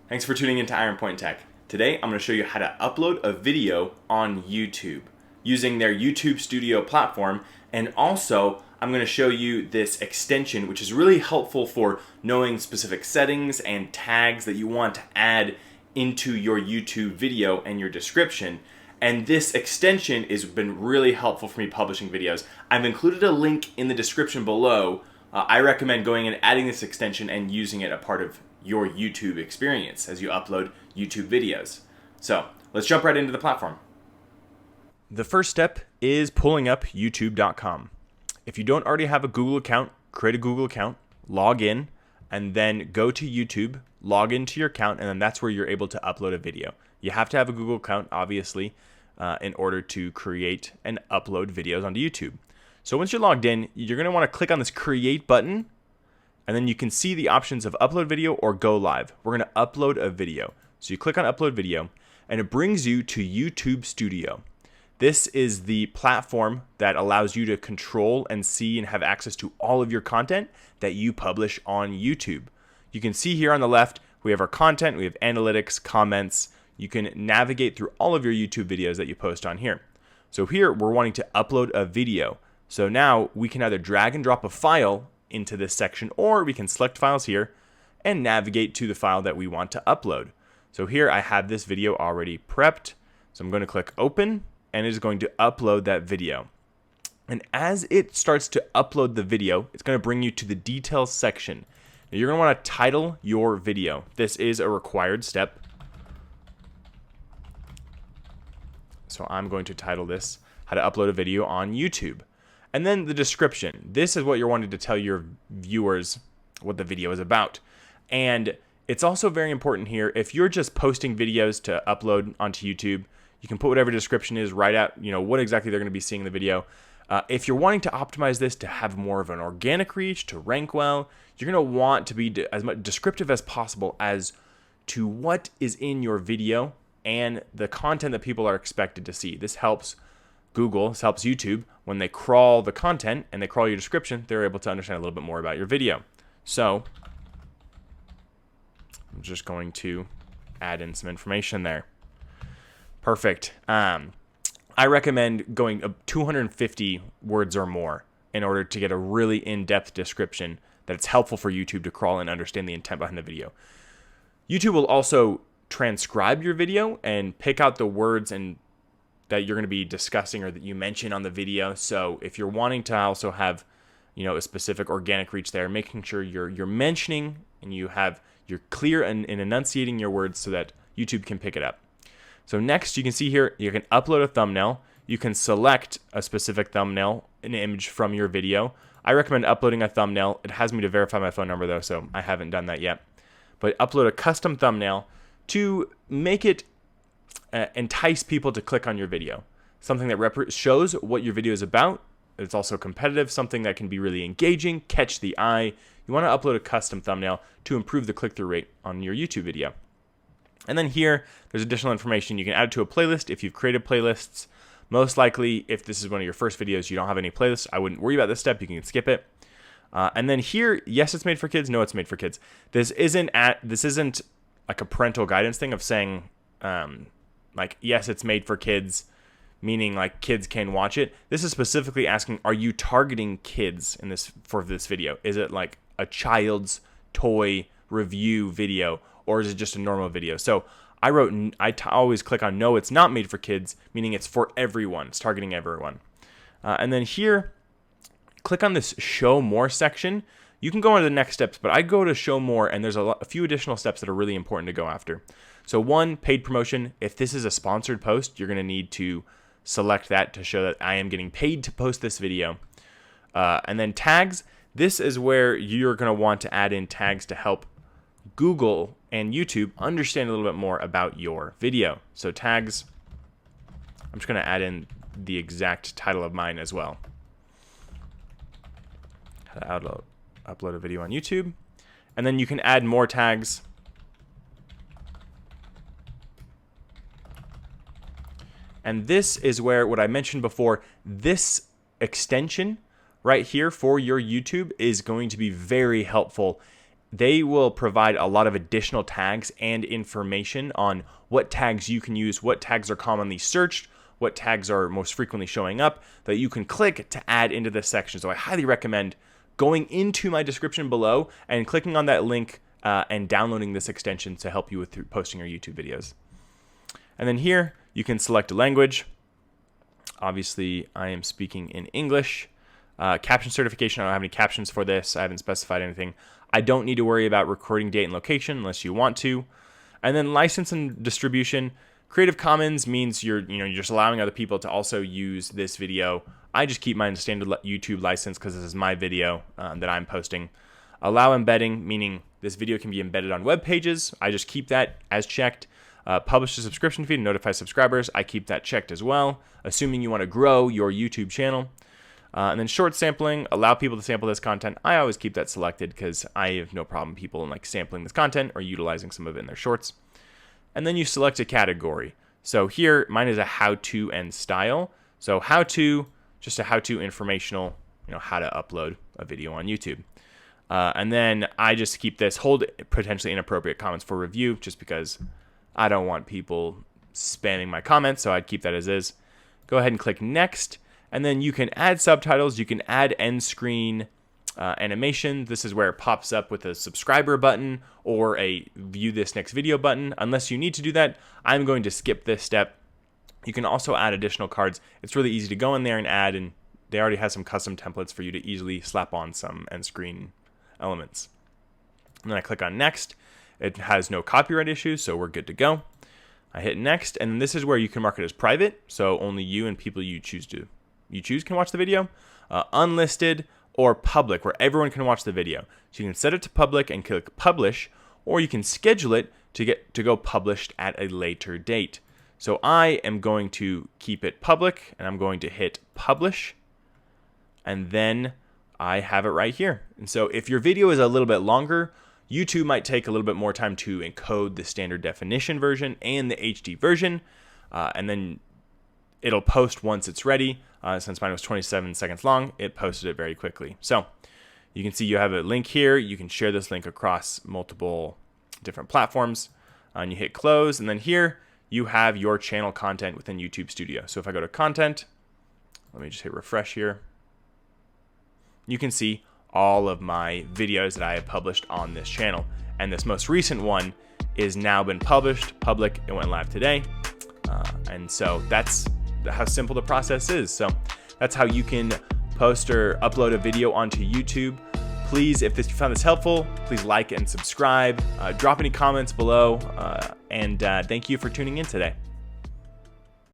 Thanks for tuning into Iron Point Tech. Today I'm going to show you how to upload a video on YouTube using their YouTube Studio platform, and also I'm going to show you this extension which is really helpful for knowing specific settings and tags that you want to add into your YouTube video and your description. And this extension has been really helpful for me publishing videos. I've included a link in the description below. I recommend going and adding this extension and using it a part of your YouTube experience as you upload YouTube videos. So let's jump right into the platform. The first step is pulling up youtube.com. If you don't already have a Google account, create a Google account, log in, and then go to YouTube, log into your account, and then that's where you're able to upload a video. You have to have a Google account, obviously, in order to create and upload videos onto YouTube. So once you're logged in, you're going to want to click on this create button, and then you can see the options of upload video or go live. We're going to upload a video. So you click on upload video, and it brings you to YouTube Studio. This is the platform that allows you to control and see and have access to all of your content that you publish on YouTube. You can see here on the left, we have our content, we have analytics, comments. You can navigate through all of your YouTube videos that you post on here. So here we're wanting to upload a video. So now we can either drag and drop a file into this section, or we can select files here and navigate to the file that we want to upload. So here I have this video already prepped. So I'm going to click open, and it is going to upload that video. And as it starts to upload the video, it's going to bring you to the details section. Now you're going to want to title your video. This is a required step. So I'm going to title this, how to upload a video on YouTube. And then the description. This is what you're wanting to tell your viewers what the video is about. And it's also very important here, if you're just posting videos to upload onto YouTube, you can put whatever description is right at, what exactly they're going to be seeing in the video. If you're wanting to optimize this to have more of an organic reach, to rank well, you're going to want to be as much descriptive as possible as to what is in your video and the content that people are expected to see. This helps Google, this helps YouTube. When they crawl the content and they crawl your description, they're able to understand a little bit more about your video. So I'm just going to add in some information there. Perfect. I recommend going 250 words or more in order to get a really in-depth description that it's helpful for YouTube to crawl and understand the intent behind the video. YouTube will also transcribe your video and pick out the words and that you're going to be discussing or that you mention on the video. So if you're wanting to also have, a specific organic reach there, making sure you're mentioning and you're clear and enunciating your words so that YouTube can pick it up. So next, you can see here, you can upload a thumbnail. You can select a specific thumbnail, an image from your video. I recommend uploading a thumbnail. It has me to verify my phone number though, so I haven't done that yet. But upload a custom thumbnail to make it entice people to click on your video. Something that shows what your video is about. It's also competitive, something that can be really engaging, catch the eye. You want to upload a custom thumbnail to improve the click-through rate on your YouTube video. And then here, there's additional information. You can add it to a playlist if you've created playlists. Most likely, if this is one of your first videos, you don't have any playlists, I wouldn't worry about this step. You can skip it. And then here, yes, it's made for kids. No, it's made for kids. This isn't like a parental guidance thing of saying, yes, it's made for kids, meaning like kids can watch it. This is specifically asking, are you targeting kids for this video? Is it like a child's toy review video, or is it just a normal video? So I always click on no, it's not made for kids, meaning it's for everyone. It's targeting everyone. And then here, click on this show more section. You can go on to the next steps, but I go to show more, and there's a few additional steps that are really important to go after. So one, paid promotion. If this is a sponsored post, you're going to need to select that to show that I am getting paid to post this video. And then tags. This is where you're going to want to add in tags to help Google and YouTube understand a little bit more about your video. So tags, I'm just going to add in the exact title of mine as well. How to upload a video on YouTube. And then you can add more tags. And this is where, what I mentioned before, this extension right here for your YouTube is going to be very helpful they will provide a lot of additional tags and information on what tags you can use, what tags are commonly searched, what tags are most frequently showing up that you can click to add into this section. So I highly recommend going into my description below and clicking on that link and downloading this extension to help you with posting your YouTube videos. And then here you can select a language. Obviously, I am speaking in English. Caption certification, I don't have any captions for this. I haven't specified anything. I don't need to worry about recording date and location unless you want to. And then license and distribution. Creative Commons means you're just allowing other people to also use this video. I just keep mine standard YouTube license because this is my video that I'm posting. Allow embedding, meaning this video can be embedded on web pages. I just keep that as checked. Publish a subscription feed and notify subscribers. I keep that checked as well, assuming you want to grow your YouTube channel. And then short sampling, allow people to sample this content. I always keep that selected because I have no problem people like sampling this content or utilizing some of it in their shorts. And then you select a category. So here, mine is a how-to and style. So how-to, just a how-to informational, how to upload a video on YouTube. And then I just keep this, hold potentially inappropriate comments for review, just because I don't want people spamming my comments, so I'd keep that as is. Go ahead and click next, and then you can add subtitles, you can add end screen animation. This is where it pops up with a subscriber button or a view this next video button. Unless you need to do that, I'm going to skip this step. You can also add additional cards. It's really easy to go in there and add, and they already have some custom templates for you to easily slap on some end screen elements. And then I click on next. It has no copyright issues, so we're good to go. I hit next, and this is where you can mark it as private, so only you and people you choose can watch the video. Unlisted or public, where everyone can watch the video. So you can set it to public and click publish, or you can schedule it to go published at a later date. So I am going to keep it public, and I'm going to hit publish, and then I have it right here. And so if your video is a little bit longer, YouTube might take a little bit more time to encode the standard definition version and the HD version, and then it'll post once it's ready. Since mine was 27 seconds long, it posted it very quickly. So you can see you have a link here. You can share this link across multiple different platforms, and you hit close, and then here you have your channel content within YouTube Studio. So if I go to content, let me just hit refresh here. You can see all of my videos that I have published on this channel. And this most recent one is now been published, public, it went live today. And so that's how simple the process is. So that's how you can post or upload a video onto YouTube. Please, if you found this helpful, please like and subscribe. Drop any comments below. And thank you for tuning in today.